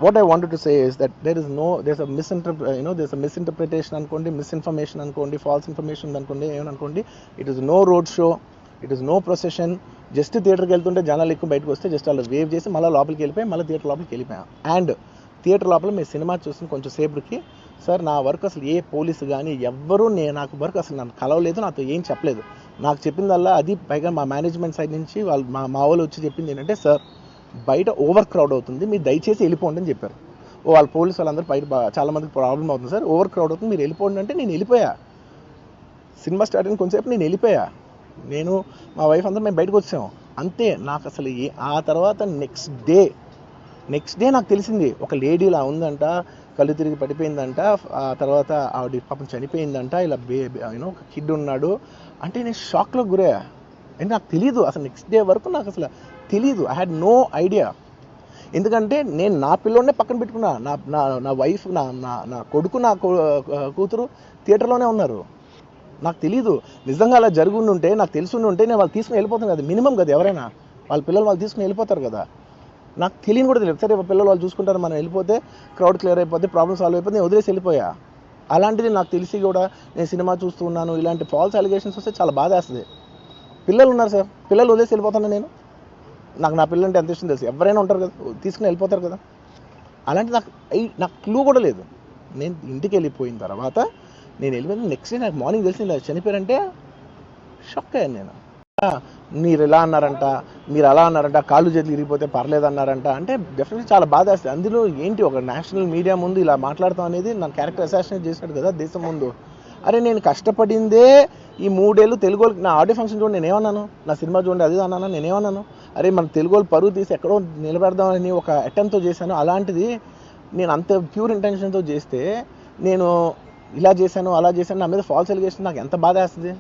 what I wanted to say is that there's a misinterpretation అనుకోండి, misinformation అనుకోండి, false information అనుకోండి, ఏమనుకోండి. It is no road show, it is no procession. Just థియేటర్కి వెళ్తుంటే జనాలు ఎక్కువ బయటకు వస్తే జస్ట్ అలా వేవ్ చేసి మళ్ళీ లోపలికి వెళ్ళిపోయి మళ్ళీ థియేటర్ లోపలికి వెళ్ళిపోయాం. అండ్ థియేటర్ లోపల మీ సినిమా చూసిన కొంచెం సేపటికి సార్ నా వర్క్ అసలు ఏ పోలీసు కానీ ఎవ్వరూ నాకు వర్క్ అసలు నన్ను కలవలేదు, నాతో ఏం చెప్పలేదు. నాకు చెప్పిందల్లా అది పైగా మా మేనేజ్మెంట్ సైడ్ నుంచి వాళ్ళు మా వాళ్ళు వచ్చి చెప్పింది ఏంటంటే, సార్ బయట ఓవర్ క్రౌడ్ అవుతుంది, మీరు దయచేసి వెళ్ళిపోండి అని చెప్పారు. వాళ్ళ పోలీసు వాళ్ళందరూ బయట చాలా మందికి ప్రాబ్లం అవుతుంది సార్, ఓవర్ క్రౌడ్ అవుతుంది, మీరు వెళ్ళిపోండి అంటే నేను వెళ్ళిపోయా. సినిమా స్టార్ట్ అయిన కొంచెంసేపు నేను వెళ్ళిపోయా. నేను మా వైఫ్ అందరూ మేము బయటకు వచ్చాము అంతే. నాకు అసలు ఆ తర్వాత నెక్స్ట్ డే నాకు తెలిసింది ఒక లేడీ ఇలా ఉందంట, కళ్ళు తిరిగి పడిపోయిందంట, ఆ తర్వాత ఆవిడ పాపం చనిపోయిందంట, ఇలా ఒక కిడ్ ఉన్నాడు అంటే నేను షాక్లో గురయ్యా. అంటే నాకు తెలీదు అసలు, నెక్స్ట్ డే వరకు నాకు అసలు తెలీదు. I had no idea. ఎందుకంటే నేను నా పిల్లోనే పక్కన పెట్టుకున్నా, నా వైఫ్, నా కొడుకు, నా కూతురు థియేటర్లోనే ఉన్నారు. నాకు తెలీదు. నిజంగా అలా జరుగుండుంటే, నాకు తెలుసుండి ఉంటే నేను వాళ్ళు తీసుకుని వెళ్ళిపోతాను కదా, మినిమం కదా, ఎవరైనా వాళ్ళ పిల్లలు వాళ్ళు తీసుకుని వెళ్ళిపోతారు కదా. నాకు తెలియని కూడా తెలియదు. సరే పిల్లలు వాళ్ళు చూసుకుంటారు, మనం వెళ్ళిపోతే క్రౌడ్ క్లియర్ అయిపోతే, ప్రాబ్లమ్ సాల్వ్ అయిపోతే నేను వదిలేసి వెళ్ళిపోయా. అలాంటిది నాకు తెలిసి కూడా నేను సినిమా చూస్తూ ఉన్నాను, ఇలాంటి ఫాల్స్ అలిగేషన్స్ వస్తే చాలా బాధ వేస్తుంది. పిల్లలు ఉన్నారు సార్, పిల్లలు వదిలేసి వెళ్ళిపోతాను నేను. నా పిల్లలు అంటే ఎంత ఇష్టం తెలుసు, ఎవరైనా ఉంటారు కదా, తీసుకుని వెళ్ళిపోతారు కదా. అలాంటి నాకు క్లూ కూడా లేదు. నేను ఇంటికి వెళ్ళిపోయిన తర్వాత నేను వెళ్ళిపోయిన నెక్స్ట్ డే నాకు మార్నింగ్ తెలిసింది చనిపోయారంటే షాక్ అయ్యాను నేను. మీరు ఇలా అన్నారంట, మీరు అలా అన్నారంట, కాళ్ళు చేతులు ఇరిగిపోతే పర్లేదు అన్నారంట అంటే డెఫినెట్లీ చాలా బాధ వేస్తుంది. అందులో ఏంటి ఒక నేషనల్ మీడియా ముందు ఇలా మాట్లాడతాం అనేది నన్ను క్యారెక్టర్ అసాసినేట్ చేశాడు కదా దేశం ముందు. అరే నేను కష్టపడిందే ఈ 3 ఏళ్ళు తెలుగు నా ఆడియో ఫంక్షన్ చూడండి, నేనేమన్నాను, నా సినిమా చూడండి అది అన్నాను, నేనేమన్నాను, అరే మన తెలుగు పరువు తీసి ఎక్కడో నిలబెడదామని ఒక అటెంప్ట్తో చేశాను. అలాంటిది నేను అంత ప్యూర్ ఇంటెన్షన్తో చేస్తే నేను ఇలా చేశాను అలా చేశాను, నా మీద ఫాల్స్ ఎలిగేషన్ నాకు ఎంత బాధ వేస్తుంది.